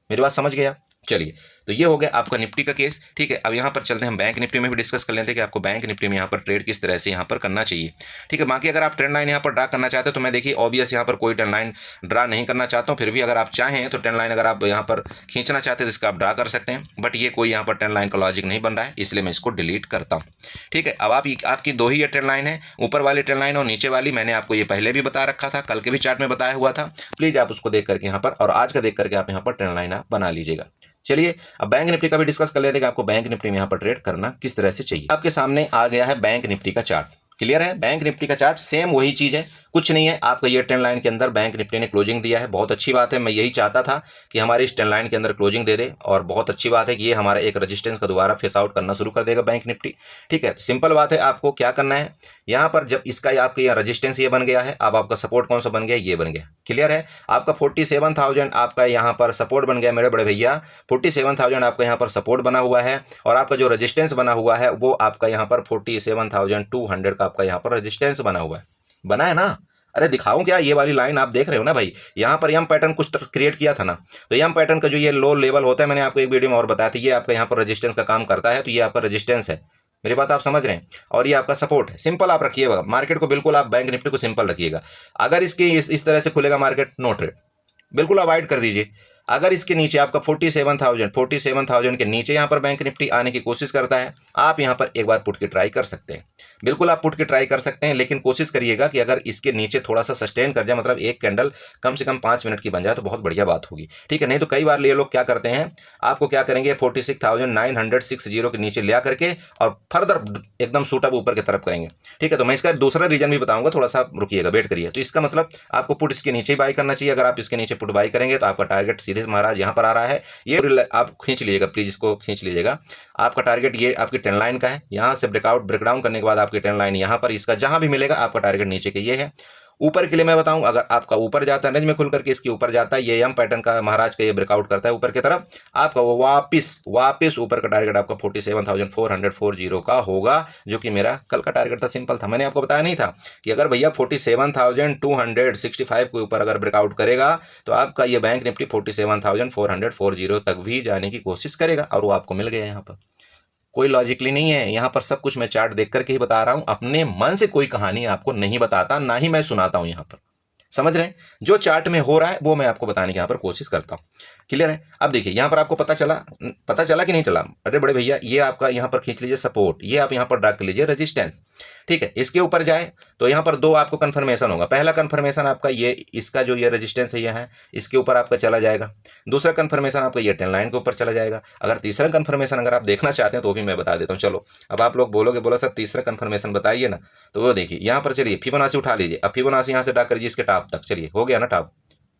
मेरी बात समझ गया? चलिए, तो ये हो गया आपका निफ्टी का केस। ठीक है, अब यहाँ पर चलते हैं, हम बैंक निफ्टी में भी डिस्कस कर लेते हैं कि आपको बैंक निफ्टी में यहाँ पर ट्रेड किस तरह से यहाँ पर करना चाहिए। ठीक है, बाकी अगर आप ट्रेंड लाइन यहाँ पर ड्रा करना चाहते हो तो मैं देखिए ऑब्वियस यहाँ पर कोई ट्रेंड लाइन ड्रा नहीं करना चाहता हूँ, फिर भी अगर आप चाहें तो ट्रेंड लाइन अगर आप यहाँ पर खींचना चाहते हैं तो इसका आप ड्रा कर सकते हैं, बट ये कोई यहाँ पर ट्रेंड लाइन का लॉजिक नहीं बन रहा है, इसलिए मैं इसको डिलीट करता हूँ। ठीक है, अब आपकी दो ही ट्रेंड लाइन है, ऊपर वाली ट्रेंड लाइन और नीचे वाली। मैंने आपको ये पहले भी बता रखा था, कल के भी चार्ट में बताया हुआ था, प्लीज आप उसको देख करके यहाँ पर और आज का देख करके आप यहाँ पर ट्रेंड लाइन बना लीजिएगा। चलिए, अब बैंक निफ्टी का भी डिस्कस कर लेते हैं कि आपको बैंक निफ्टी में यहाँ पर ट्रेड करना किस तरह से चाहिए। आपके सामने आ गया है बैंक निफ्टी का चार्ट। क्लियर है? बैंक निफ्टी का चार्ट सेम वही चीज है, कुछ नहीं है। आपका ये ट्रेंड लाइन के अंदर बैंक निफ्टी ने क्लोजिंग दिया है, बहुत अच्छी बात है। मैं यही चाहता था कि हमारे इस ट्रेंड लाइन के अंदर क्लोजिंग दे दे, और बहुत अच्छी बात है कि ये हमारा एक रेजिस्टेंस का दोबारा फेस आउट करना शुरू कर देगा बैंक निफ्टी। ठीक है, सिंपल बात है, आपको क्या करना है, यहाँ पर जब इसका आपका यहाँ रजिस्टेंस ये बन गया है, अब आपका सपोर्ट कौन सा बन गया, ये बन गया। क्लियर है? आपका 47,000 आपका यहाँ पर सपोर्ट बन गया मेरे बड़े भैया, 47,000 आपका यहाँ पर सपोर्ट बना हुआ है, और आपका जो रजिस्टेंस बना हुआ है वो आपका यहाँ पर 47,200 का आपका यहाँ पर रजिस्टेंस बना हुआ है। बना है ना? अरे दिखाऊं क्या, ये वाली लाइन आप देख रहे हो ना भाई, यहाँ पर यम पैटर्न कुछ क्रिएट किया था ना, तो यम पैटर्न का जो ये लो लेवल होता है, मैंने आपको एक वीडियो में और बताया था, ये आपका यहाँ पर रेजिस्टेंस का काम करता है, तो ये आपका रेजिस्टेंस है। मेरी बात आप समझ रहे हैं? और ये आपका सपोर्ट है। सिंपल आप रखिएगा मार्केट को, बिल्कुल आप बैंक निफ्टी को सिंपल रखिएगा। अगर इसके इस तरह से खुलेगा मार्केट, नो ट्रेड, बिल्कुल अवॉइड कर दीजिए। अगर इसके नीचे आपका 47,000 के नीचे यहाँ पर बैंक निफ्टी आने की कोशिश करता है, आप यहाँ पर एक बार पुट की ट्राई कर सकते हैं। बिल्कुल आप पुट के ट्राई कर सकते हैं, लेकिन कोशिश करिएगा कि अगर इसके नीचे थोड़ा सा सस्टेन कर जाए, मतलब एक कैंडल कम से कम 5 मिनट की बन जाए तो बहुत बढ़िया बात होगी, ठीक है। नहीं तो कई बार ये लोग क्या करते हैं, आपको क्या करेंगे 46,960 के नीचे लिया करके और फर्दर एकदम सूटअप ऊपर की तरफ करेंगे, ठीक है। तो मैं इसका दूसरा रीजन भी बताऊंगा, थोड़ा सा रुकिएगा, वेट करिए। तो इसका मतलब आपको पुट इसके नीचे ही बाई करना चाहिए। अगर आप इसके नीचे पुट बाई करेंगे तो आपका टारगेट सीधे महाराज यहाँ पर आ रहा है। ये आप खींच लीजिएगा, प्लीज इसको खींच लीजिएगा। आपका टारगेट ये आपकी ट्रेंड लाइन का है, यहाँ से ब्रेकडाउन करने के बाद आपकी ट्रेंड लाइन यहाँ पर, इसका जहां भी मिलेगा आपका टारगेट नीचे के ये है। ऊपर के लिए मैं बताऊं, अगर आपका ऊपर जाता है रेंज में खुल करके इसके ऊपर जाता है, ये एम पैटर्न का महाराज का ये ब्रेकआउट करता है ऊपर की तरफ, आपका वो वापिस ऊपर का टारगेट आपका 47,440 का होगा, जो कि मेरा कल का टारगेट था। सिंपल था, मैंने आपको बताया नहीं था कि अगर भैया 47,265 के ऊपर अगर ब्रेकआउट करेगा तो आपका ये बैंक निफ्टी 47,440 तक भी जाने की कोशिश करेगा, और वो आपको मिल गया यहाँ पर। कोई लॉजिकली नहीं है, यहां पर सब कुछ मैं चार्ट देख करके ही बता रहा हूं, अपने मन से कोई कहानी आपको नहीं बताता, ना ही मैं सुनाता हूं। यहां पर समझ रहे हैं, जो चार्ट में हो रहा है वो मैं आपको बताने की यहां पर कोशिश करता हूं। क्लियर है। अब देखिए यहां पर आपको पता चला कि नहीं चला? अरे बड़े भैया, ये आपका यहां पर खींच लीजिए सपोर्ट, ये आप यहां पर ड्रैग कर लीजिए रेजिस्टेंस, ठीक है। इसके ऊपर जाए तो यहां पर दो आपको कंफर्मेशन होगा। पहला कंफर्मेशन आपका ये, इसका जो ये रेजिस्टेंस है, ये है, इसके ऊपर आपका चला जाएगा। दूसरा कंफर्मेशन आपका ये ट्रेंड लाइन के ऊपर चला जाएगा। अगर तीसरा कंफर्मेशन अगर आप देखना चाहते हैं तो भी मैं बता देता हूं। चलो अब आप लोग बोलोगे, बोला सर तीसरा कंफर्मेशन बताइए ना, तो वो देखिए यहां पर चलिए फिबोनाची उठा लीजिए। अब फिबोनाची यहां से ड्रैग करिए इसके टॉप तक, चलिए हो गया ना टॉप,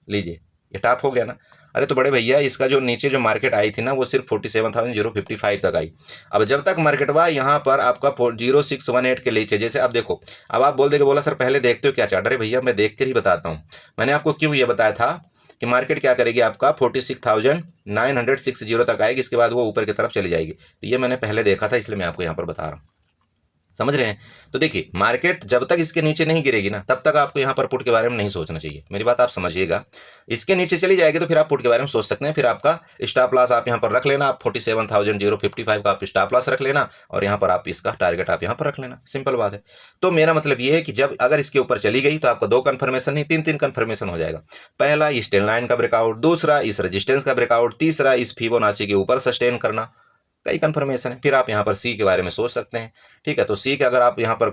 लीजिए ये टॉप हो गया ना। अरे तो बड़े भैया, इसका जो नीचे जो मार्केट आई थी ना वो सिर्फ 47,055 तक आई। अब जब तक मार्केट हुआ यहाँ पर आपका 0618 के नीचे, जैसे अब देखो, अब आप बोल देंगे बोला सर पहले देखते हो क्या चार्ट? अरे भैया मैं देख कर ही बताता हूँ। मैंने आपको क्यों ये बताया था कि मार्केट क्या करेगी, आपका 46,960 तक आएगी, इसके बाद वो ऊपर की तरफ चली जाएगी। तो ये मैंने पहले देखा था, इसलिए मैं आपको यहाँ पर बता रहा हूँ। समझ रहे हैं? तो देखिए मार्केट जब तक इसके नीचे नहीं गिरेगी ना, तब तक आपको यहाँ पर पुट के बारे में नहीं सोचना चाहिए। मेरी बात आप समझिएगा, इसके नीचे चली जाएगी तो फिर आप पुट के बारे में सोच सकते हैं। फिर आपका स्टॉप लॉस आप यहाँ पर रख लेना, आप 47,055 का आप स्टॉप लॉस रख लेना, और यहाँ पर आप इसका टारगेट आप यहाँ पर रख लेना। सिंपल बात है। तो मेरा मतलब ये है कि जब अगर इसके ऊपर चली गई तो आपका दो कंफर्मेशन नहीं, तीन कंफर्मेशन हो जाएगा। पहला इस ट्रेंड लाइन का ब्रेकआउट, दूसरा इस रेजिस्टेंस का ब्रेकआउट, तीसरा इस फिबोनाची के ऊपर सस्टेन करना। कई कंफर्मेशन है। फिर आप यहाँ पर सी के बारे में सोच सकते हैं, ठीक है। तो सी के अगर आप यहाँ पर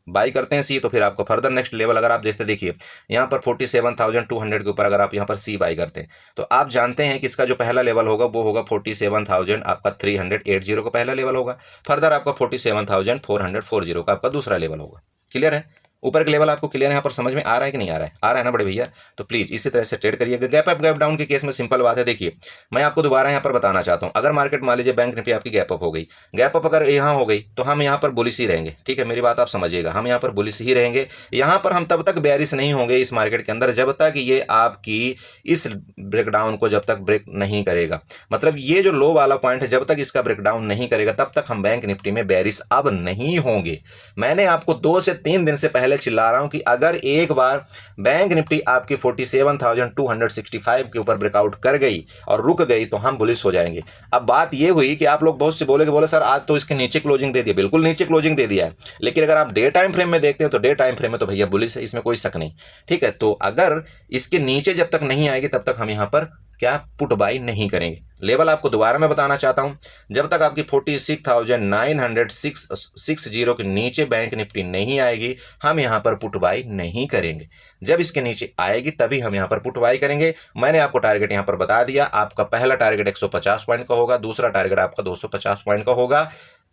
बाई करते हैं सी, तो फिर आपको फर्दर नेक्स्ट लेवल अगर आप जैसे देखिए यहाँ पर 47,200 के ऊपर अगर आप यहाँ पर सी बाई करते हैं तो आप जानते हैं कि इसका जो पहला लेवल होगा वो होगा 47,000 आपका 380 का पहला लेवल होगा। फर्दर आपका 47,440 का आपका दूसरा लेवल होगा। क्लियर है? ऊपर के लेवल आपको क्लियर यहाँ पर समझ में आ रहा है कि नहीं आ रहा है? आ रहा है ना बड़े भैया? तो प्लीज इसी तरह से ट्रेड करिएगा। गैप अप गैप डाउन के केस में सिंपल बात है। देखिए मैं आपको दोबारा यहाँ पर बताना चाहता हूँ, अगर मार्केट मान लीजिए बैंक निफ्टी आपकी गैप अप हो गई, गैप अप अगर यहाँ हो गई तो हम यहाँ पर बुलिश ही रहेंगे, ठीक है। मेरी बात आप समझिएगा, हम यहाँ पर बुलिश ही रहेंगे। यहाँ पर हम तब तक बेयरिश नहीं होंगे इस मार्केट के अंदर जब तक ये आपकी इस ब्रेकडाउन को जब तक ब्रेक नहीं करेगा। मतलब ये जो लो वाला पॉइंट है, जब तक इसका ब्रेकडाउन नहीं करेगा तब तक हम बैंक निफ्टी में बेयरिश अब नहीं होंगे। मैंने आपको 2 से 3 दिन से पहले चिल्ला रहा हूं कि अगर एक बार बैंक निफ्टी आपकी 47,265 के ऊपर ब्रेकआउट कर गई और रुक गई तो हम बुलिश हो जाएंगे। अब बात यह हुई कि आप लोग बहुत से बोले सर आज तो इसके नीचे क्लोजिंग दे दिया, बिल्कुल नीचे क्लोजिंग दे दिया है, लेकिन अगर आप डे टाइम फ्रेम में देखते हैं तो डे टाइम फ्रेम में तो भैया बुलिश है, इसमें कोई शक नहीं, ठीक है। तो अगर इसके नीचे जब तक नहीं आएगी तब तक हम यहां पर क्या पुट बाई नहीं करेंगे। लेवल आपको दोबारा मैं बताना चाहता हूं, जब तक आपकी 46,960 के नीचे बैंक निफ्टी नहीं आएगी हम यहां पर पुट बाई नहीं करेंगे। जब इसके नीचे आएगी तभी हम यहां पर पुट बाई करेंगे। मैंने आपको टारगेट यहां पर बता दिया, आपका पहला टारगेट 150 पॉइंट का होगा, दूसरा टारगेट आपका 250 पॉइंट का होगा।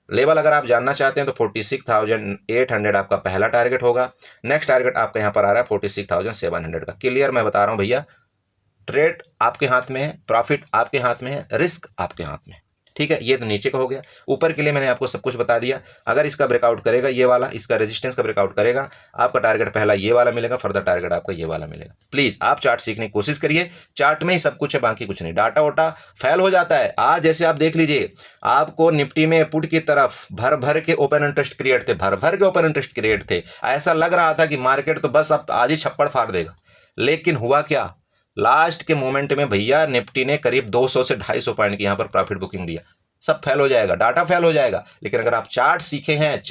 लेवल अगर आप जानना चाहते हैं तो 46,800 आपका पहला टारगेट होगा। नेक्स्ट टारगेट आपका यहां पर आ रहा है 46,700 का। क्लियर मैं बता रहा हूं भैया, ट्रेड आपके हाथ में है, प्रॉफिट आपके हाथ में है, रिस्क आपके हाथ में है, ठीक है। ये तो नीचे का हो गया। ऊपर के लिए मैंने आपको सब कुछ बता दिया। अगर इसका ब्रेकआउट करेगा ये वाला, इसका रेजिस्टेंस का ब्रेकआउट करेगा, आपका टारगेट पहला ये वाला मिलेगा, फर्दर टारगेट आपका ये वाला मिलेगा। प्लीज आप चार्ट सीखने की कोशिश करिए, चार्ट में ही सब कुछ है, बाकी कुछ नहीं। डाटा वोटा फेल हो जाता है। आज जैसे आप देख लीजिए, आपको निफ्टी में पुट की तरफ भर भर के ओपन इंटरेस्ट क्रिएट थे, भर भर के ओपन इंटरेस्ट क्रिएट थे। ऐसा लग रहा था कि मार्केट तो बस अब आज ही छप्पड़ फाड़ देगा, लेकिन हुआ क्या, लास्ट के मोमेंट में भैया निफ्टी ने करीब 200 से 250 पॉइंट की यहां पर प्रॉफिट बुकिंग दिया। सब फेल हो जाएगा, डाटा फेल हो जाएगा, लेकिन अगर आप चार्ट सीखे हैं,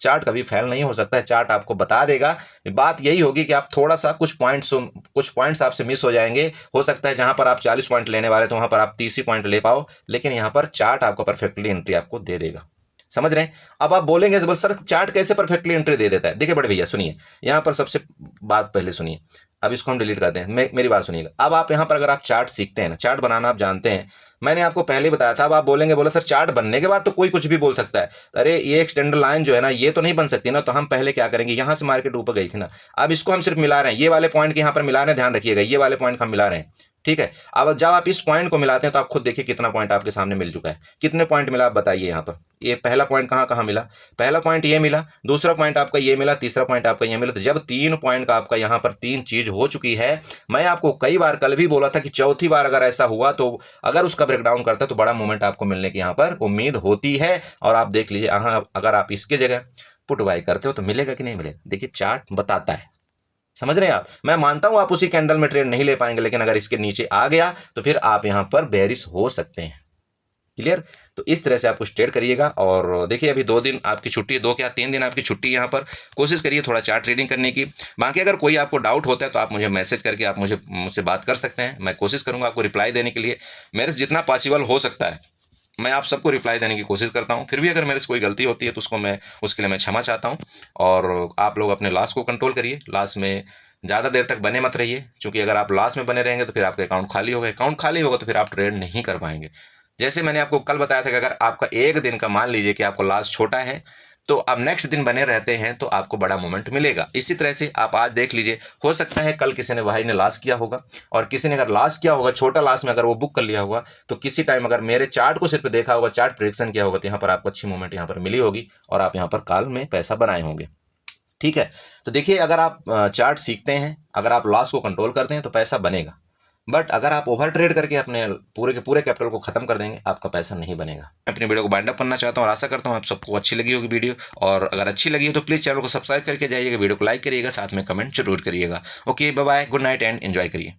चार्ट कभी फेल नहीं हो सकता है। चार्ट आपको बता देगा। बात यही होगी कि आप थोड़ा सा कुछ पॉइंट्स आपसे मिस हो जाएंगे। हो सकता है जहां पर आप 40 पॉइंट लेने वाले तो वहां पर आप 30 ही पॉइंट ले पाओ, लेकिन यहां पर चार्ट आपको परफेक्टली एंट्री आपको दे देगा। समझ रहे हैं? अब आप बोलेंगे सर चार्ट कैसे परफेक्टली एंट्री दे देता है? देखिए बड़े भैया सुनिए, यहाँ पर सबसे बात पहले सुनिए, अब इसको हम डिलीट करते हैं। मेरी बात सुनिएगा। अब आप यहाँ पर अगर आप चार्ट सीखते हैं ना, चार्ट बनाना आप जानते हैं, मैंने आपको पहले ही बताया था। अब आप बोले सर चार्ट बनने के बाद तो कोई कुछ भी बोल सकता है, अरे ये एक्सटेंडर लाइन जो है ना ये तो नहीं बन सकती ना, तो हम पहले क्या करेंगे, यहाँ से मार्केट ऊपर गई थी ना, अब इसको हम सिर्फ मिला रहे हैं, ये वाले पॉइंट के यहाँ पर मिला रहे हैं, ध्यान रखिएगा ये वाले पॉइंट हम मिला रहे हैं, ठीक है। अब जब आप इस पॉइंट को मिलाते हैं तो आप खुद देखिए कितना पॉइंट आपके सामने मिल चुका है। कितने पॉइंट मिला आप बताइए? यहाँ पर ये पहला पॉइंट कहाँ कहाँ मिला? पहला पॉइंट ये मिला, दूसरा पॉइंट आपका ये मिला, तीसरा पॉइंट आपका ये मिला। तो जब 3 पॉइंट का आपका यहाँ पर 3 चीज हो चुकी है, मैं आपको कई बार कल भी बोला था कि चौथी बार अगर ऐसा हुआ तो अगर उसका ब्रेकडाउन करता है तो बड़ा मूवमेंट आपको मिलने की यहाँ पर उम्मीद होती है। और आप देख लीजिए अगर आप इसके जगह पुट बाय करते हो तो मिलेगा कि नहीं मिलेगा? देखिए चार्ट बताता है, समझ रहे हैं आप? मैं मानता हूं आप उसी कैंडल में ट्रेड नहीं ले पाएंगे, लेकिन अगर इसके नीचे आ गया तो फिर आप यहां पर बेरिश हो सकते हैं। क्लियर? तो इस तरह से आप कुछ ट्रेड करिएगा। और देखिए अभी 2 दिन आपकी छुट्टी है, 2 क्या 3 दिन आपकी छुट्टी यहाँ पर, कोशिश करिए थोड़ा चार्ट ट्रेडिंग करने की। बाकी अगर कोई आपको डाउट होता है तो आप मुझे मैसेज करके आप मुझसे बात कर सकते हैं, मैं कोशिश करूंगा आपको रिप्लाई देने के लिए। मेरे से जितना पॉसिबल हो सकता है मैं आप सबको रिप्लाई देने की कोशिश करता हूं। फिर भी अगर मेरे से कोई गलती होती है तो उसके लिए मैं क्षमा चाहता हूं। और आप लोग अपने लॉस को कंट्रोल करिए, लॉस में ज़्यादा देर तक बने मत रहिए, क्योंकि अगर आप लॉस में बने रहेंगे तो फिर आपका अकाउंट खाली होगा, अकाउंट खाली होगा तो फिर आप ट्रेड नहीं कर पाएंगे। जैसे मैंने आपको कल बताया था कि अगर आपका एक दिन का मान लीजिए कि आपको लॉस छोटा है तो आप नेक्स्ट दिन बने रहते हैं तो आपको बड़ा मोमेंट मिलेगा। इसी तरह से आप आज देख लीजिए, हो सकता है कल किसी ने भाई ने लॉस किया होगा, और किसी ने अगर लॉस किया होगा छोटा लॉस में अगर वो बुक कर लिया होगा तो किसी टाइम अगर मेरे चार्ट को सिर्फ देखा होगा, चार्ट प्रेडिक्शन किया होगा, तो यहाँ पर आपको अच्छी मूवमेंट यहाँ पर मिली होगी और आप यहाँ पर कल में पैसा बनाए होंगे। ठीक है, तो देखिए अगर आप चार्ट सीखते हैं, अगर आप लॉस को कंट्रोल करते हैं तो पैसा बनेगा, बट अगर आप ओवर ट्रेड करके अपने पूरे के पूरे कैपिटल को खत्म कर देंगे आपका पैसा नहीं बनेगा। मैं अपनी वीडियो को बाइंड अप करना चाहता हूँ और आशा करता हूँ आप सबको अच्छी लगी होगी वीडियो। और अगर अच्छी लगी हो तो प्लीज़ चैनल को सब्सक्राइब करके जाइएगा, वीडियो को लाइक करिएगा, साथ में कमेंट जरूर करिएगा। Okay bye bye, good night and enjoy करिए।